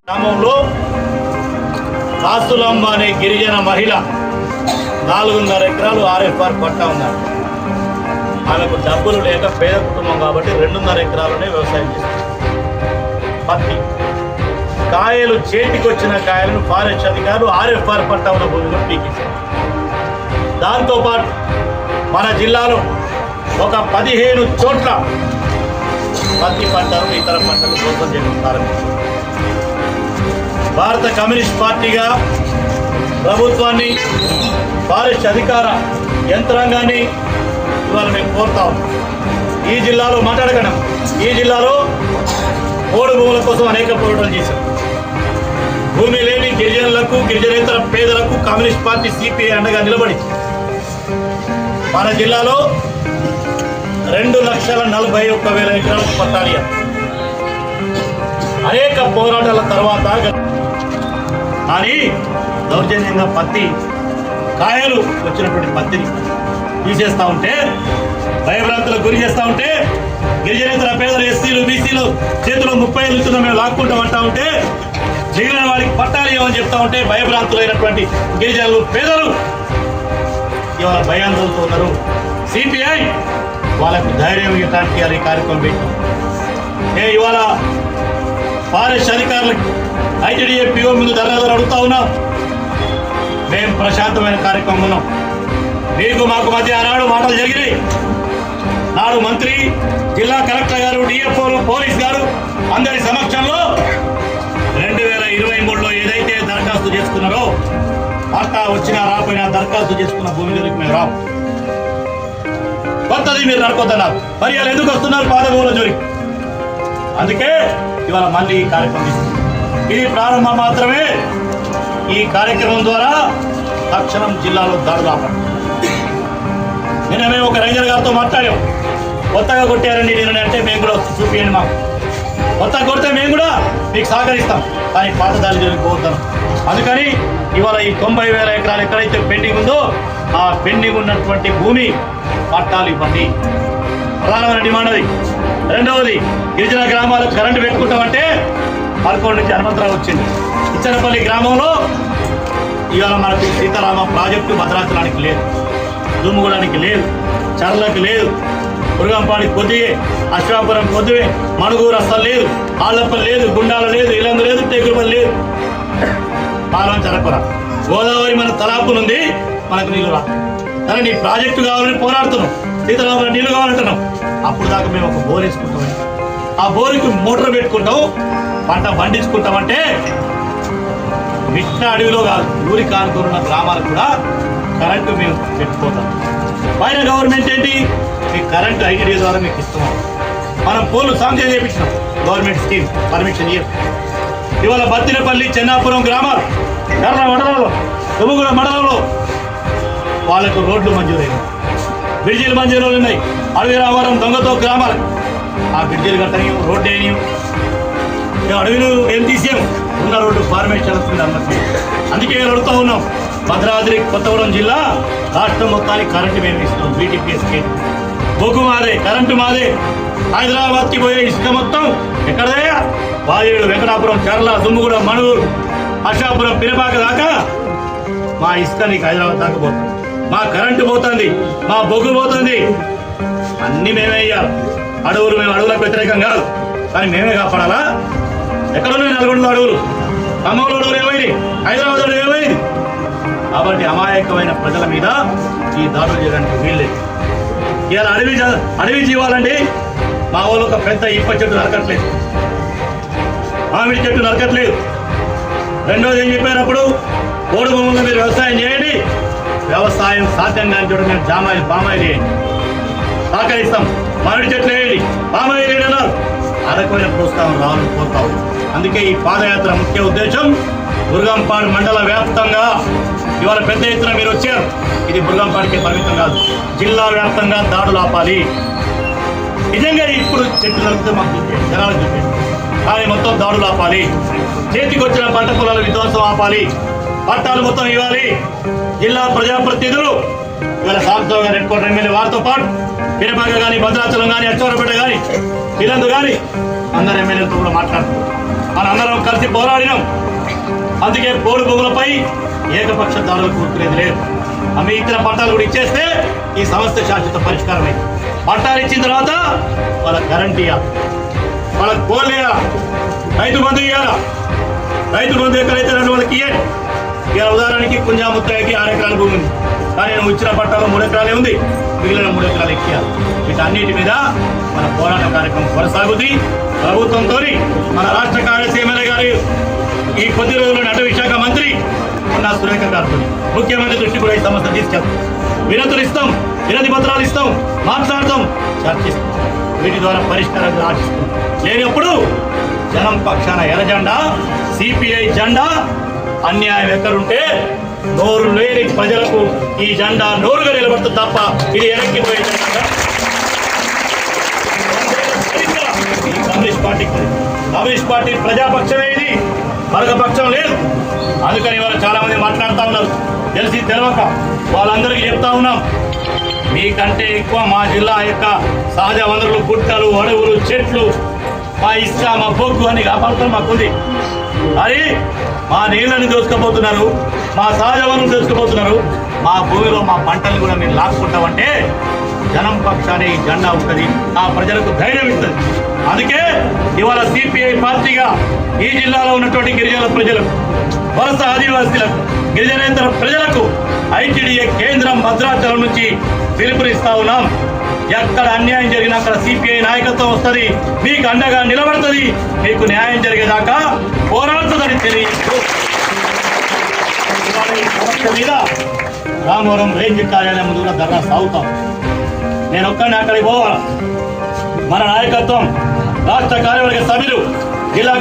గ్రామంలో కాసులమ్మ అనే గిరిజన మహిళ 4.5 ఎకరాలు ఆర్ఎఫ్ఆర్ పట్టా ఉన్నారు. ఆమెకు డబ్బులు లేక పేద కుటుంబం కాబట్టి 2.5 ఎకరాలనే వ్యవసాయం చేస్తారు. పత్తి కాయలు చేతికి వచ్చిన కాయలను ఫారెస్ట్ అధికారులు ఆర్ఎఫ్ఆర్ పట్టా ఉన్న భూమిలో పీకేశారు. దాంతోపాటు మన జిల్లాలో ఒక 15 చోట్ల పత్తి పంటలు ఇతర పంటలు మోసం చేయడం ప్రారంభించారు. భారత కమ్యూనిస్ట్ పార్టీగా ప్రభుత్వాన్ని ఫారెస్ట్ అధికార యంత్రాంగాన్ని ఇవాళ మేము కోరుతాం. ఈ జిల్లాలో మాట్లాడగలం. ఈ జిల్లాలో పోడు భూముల కోసం అనేక పోరాటాలు చేశాం. భూమి లేని గిరిజనులకు గిరిజనేతర పేదలకు కమ్యూనిస్ట్ పార్టీ సిపిఐ అండగా నిలబడి మన జిల్లాలో 2,41,000 ఎకరాలకు పట్టాలి. అనేక పోరాటాల తర్వాత కానీ దౌర్జన్యంగా పత్తి కాయలు వచ్చినటువంటి పత్తిని తీసేస్తూ ఉంటే, భయభ్రాంతులకు గురి చేస్తూ ఉంటే, గిరిజనేతర పేదలు ఎస్సీలు బీసీలు చేతిలో 30 ఇస్తున్నా మేము లాక్కుంటామంటా ఉంటే, మిగిలిన వారికి పట్టాలి ఏమని చెప్తా ఉంటే భయభ్రాంతులైనటువంటి గిరిజనులు పేదలు ఇవాళ భయాందోళనతో ఉన్నారు. సిపిఐ వాళ్ళకు ధైర్యం ఇవ్వడానికి అది కార్యక్రమం పెట్టాం. ఇవాళ ఫారెస్ట్ అధికారులకు ఐటీడీఏ పిఓ ముందు ధర్నాలు అడుగుతా ఉన్నాం. మేము ప్రశాంతమైన కార్యక్రమం ఉన్నాం. మీకు మాకు మధ్య ఆనాడు మాటలు జరిగినాయి. నాడు మంత్రి, జిల్లా కలెక్టర్ గారు, డిఎఫ్ఓలు, పోలీస్ గారు అందరి సమక్షంలో 2023లో ఏదైతే దరఖాస్తు చేసుకున్నారో పట్టా వచ్చినా రాకపోయినా దరఖాస్తు చేసుకున్న భూమి దగ్గరికి మేము రాము. కొత్తది మీరు నడుపుతున్నారు. మరి వాళ్ళు ఎందుకు వస్తున్నారు పాత భూముల జోలికి? అందుకే ఇవాళ మళ్ళీ ఈ కార్యక్రమం ఇస్తుంది. ఇది ప్రారంభం మాత్రమే. ఈ కార్యక్రమం ద్వారా తక్షణం జిల్లాలో దాడులు ఆపండి. నిన్న మేము ఒక రైజర్ గారితో మాట్లాడాం. కొత్తగా కొట్టారండి నేను అంటే మేము కూడా చూపించండి, మాకు కొత్తగా కొడితే మేము కూడా మీకు సహకరిస్తాం, కానీ పాత దాడి జోలికి పోతాం. అందుకని ఇవాళ ఈ 90,000 ఎకరాలు ఎక్కడైతే పెండింగ్ ఉందో ఆ పెండింగ్ ఉన్నటువంటి భూమి పట్టాలు ఇవ్వండి. ప్రధానమైన డిమాండ్ అది. రెండవది, గిరిజన గ్రామాలకు కరెంటు పెట్టుకుంటామంటే 11 నుంచి హనుమంతరావు వచ్చింది. ఇచ్చనపల్లి గ్రామంలో ఇవాళ మనకి సీతారామ ప్రాజెక్టు భద్రాచలానికి లేదు, దుమ్ముగూడానికి లేదు, చర్లకు లేదు, మురుగంపాడికి కొద్దిగే, అశ్వాపురం కొద్దివే, మణుగూరు అస్సలు లేదు, ఆళ్ళప్పలు లేదు, గుండాలు లేదు, ఇల్లందు లేదు, టేకులపల్లి లేదు, పాలం చరకుర. గోదావరి మన తలాపునుంది, మనకు నీళ్ళు రా. కానీ నీ ప్రాజెక్టు కావాలని పోరాడుతున్నాం. సీతారామ నీళ్ళు కావాలంటున్నాం. అప్పుడు దాకా మేము ఒక బోర్ వేసుకుంటాం. ఆ బోరుకి మోటార్ పెట్టుకుంటాం, పంట పండించుకుంటామంటే మిట్ట అడవిలో కాదు, ఊరి కానుకున్న గ్రామాలకు కూడా కరెంటు మేము పెట్టుకుంటాం. పైన గవర్నమెంట్ ఏంటి, మీకు కరెంటు ఐటీడీ ద్వారా మీకు ఇస్తున్నాం. మనం పోలు శాంక్షన్ చేయించినాం, గవర్నమెంట్ స్కీమ్ పర్మిషన్ ఇయ్యం. ఇవాళ బత్తినపల్లి, చెన్నాపురం గ్రామాలు, కర్ర మండలంలో, దుమ్ముగూడ మండలంలో వాళ్ళకు రోడ్లు మంజూరైనాయి, బ్రిడ్జీలు మంజూరు ఉన్నాయి. అడవి రామవరం, దొంగతో గ్రామాలకు ఆ బ్రిడ్జీలు కట్టని, రోడ్డు వేయని, అడవిలు ఏం తీసాం, ఉన్న రోడ్డు ఫార్మేషన్ వస్తుంది అన్నట్టు. అందుకే అడుగుతూ ఉన్నాం. భద్రాద్రి కొత్తగూడెం జిల్లా రాష్ట్రం మొత్తానికి కరెంటు మేము ఇస్తున్నాం. బీటీపీఎస్కి బొగ్గు మాదే, కరెంటు మాదే. హైదరాబాద్కి పోయే ఇసుక మొత్తం ఎక్కడే, వాయుడు, వెంకటాపురం, చర్ల, దుమ్ముగూడ, మణుగూరు, అషాపురం, పినపాక దాకా మా ఇసుక నీకు హైదరాబాద్ దాకా పోతుంది. మా కరెంటు పోతుంది, మా బొగ్గు పోతుంది. అన్నీ మేమే ఇయ్యాలి. అడవులు మేము అడవులకు వ్యతిరేకం కాదు, కానీ మేమే కాపాడాలా. ఎక్కడున్నాయి నల్గొండలో అడవులు, ఖమ్మంలో అడవులు ఏమైంది, హైదరాబాద్ అడవులు ఏమైంది? కాబట్టి అమాయకమైన ప్రజల మీద ఈ దాడులు చేయడానికి వీల్లేదు. ఇవాళ అడవి జీవాలండి, మా వాళ్ళు ఒక పెద్ద ఇప్ప చెట్టు నరకట్లేదు, మామిడి చెట్టు నరకట్లేదు. రెండోది ఏం చెప్పినప్పుడు, పోడు భూముల్లో మీరు వ్యవసాయం చేయండి, వ్యవసాయం సాధ్యం కాని చోట మేము పామాయిల్ చేయండి, సహకరిస్తాం. మామిడి చెట్లు వేయండి, పామాయిల్ వేయండి అన్నారు. అదకమైన ప్రోత్సాహం రావాలని కోరుతాం. అందుకే ఈ పాదయాత్ర ముఖ్య ఉద్దేశం మురుగంపాడు మండల వ్యాప్తంగా ఇవాళ పెద్ద ఎత్తున మీరు వచ్చారు. ఇది మురుగంపాడికే పరిమితం కాదు, జిల్లా వ్యాప్తంగా దాడులు ఆపాలి. నిజంగా ఇప్పుడు చెట్లు నరికితే మాకు జనాలకు చూపింది, కానీ మొత్తం దాడులు ఆపాలి. చేతికి వచ్చిన పంట పొలాల విధ్వంసం ఆపాలి. పట్టాలు మొత్తం ఇవ్వాలి. జిల్లా ప్రజాప్రతినిధులు ఇవాళ సాంబశివరావు గారు హెడ్ క్వార్టర్ ఎమ్మెల్యే వారితో పాటు పినపాక కానీ, భద్రాచలం కానీ, అచ్చవరపేట కానీ, ఇలందు కానీ అందరు ఎమ్మెల్యేలతో కూడా మాట్లాడుతున్నారు. మనందరం కలిసి పోరాడినాం. అందుకే పోడు భూములపై ఏకపక్ష దాడులు కూర్చునేది లేదు. ఆమె ఇచ్చిన పట్టాలు కూడా ఇచ్చేస్తే ఈ సమస్య శాశ్వత పరిష్కారమైంది. పట్టాలు ఇచ్చిన తర్వాత వాళ్ళ కరెంట్ ఇవ్వాలి, వాళ్ళకి పోల్ వేయాలా, రైతు బంధు ఇవ్వాలా. రైతు బంధు ఎక్కడైతే 200కి ఇవ్వండి. ఇక ఉదాహరణకి కుంజాముత్తాయికి 6 ఎకరాల భూమి ఉంది, కానీ నువ్వు ఇచ్చిన పట్టాలో 3 ఎకరాలే ఉంది, మిగిలిన 3 ఎకరాలు ఎక్కియాలి. వీటన్నిటి మీద మన పోరాట కార్యక్రమం కొనసాగుతుంది. ప్రభుత్వంతో మన రాష్ట్ర కార్యదర్శి ఎమ్మెల్యే గారు ఈ కొద్ది రోజుల్లో అటవీ శాఖ మంత్రి ఉన్న సురేఖ గారితో ముఖ్యమంత్రి దృష్టి కూడా ఈ సమస్య తీసుకెళ్తాం. వినతులు ఇస్తాం, వినతి పత్రాలు ఇస్తాం, మాట్లాడతాం, చర్చిస్తాం. వీటి ద్వారా పరిష్కారం ఆశిస్తాం. లేనప్పుడు జనం పక్షాన ఎర్ర జెండా, సిపిఐ జెండా. అన్యాయం ఎక్కడుంటే నోరు లేని ప్రజలకు ఈ జెండా నోరుగా నిలబడుతుంది తప్ప ఇది ఎనక్కిపోయే జెండా కమ్యూనిస్ట్ పార్టీ ప్రజాపక్షమే, ఇది మరొక పక్షం లేదు. అందుకని ఇవాళ చాలా మంది మాట్లాడుతూ ఉన్నారు, తెలిసి తెలవక. వాళ్ళందరికీ చెప్తా ఉన్నాం, మీకంటే ఎక్కువ మా జిల్లా యొక్క సహజ వనరులు, గుట్టలు, అడవులు, చెట్లు, మా ఇసుక, మా బొగ్గు అని కాపాడుతాం మాకుంది. అది మా నీళ్ళని దోసుకుపోతున్నారు, మా సహజ వనరులు దోసుకుపోతున్నారు. మా భూమిలో మా పంటలు కూడా మీరు లాక్కుంటామంటే జనం పక్షానే ఈ జెండా ఉంటుంది, ఆ ప్రజలకు ధైర్యం ఇస్తుంది. అందుకే ఇవాళ సిపిఐ పార్టీగా ఈ జిల్లాలో ఉన్నటువంటి గిరిజన ప్రజలకు, వలస ఆదివాసీలకు, గిరిజనేతర ప్రజలకు ఐటీడీఏ కేంద్రం భద్రాచలం నుంచి పిలుపునిస్తా ఉన్నాం. ఎక్కడ అన్యాయం జరిగినా అక్కడ సిపిఐ నాయకత్వం వస్తుంది, మీకు అండగా నిలబడుతుంది, మీకు న్యాయం జరిగేదాకా పోరాడుతుందని తెలియదు. మీద రామవరం రేంజ్ కార్యాలయం ముందు కూడా ధర్నా సాగుతాం. నేను ఒక్కడిని అక్కడికి పోవాలి. మన నాయకత్వం, రాష్ట్ర కార్యవర్గ సభ్యులు, జిల్లా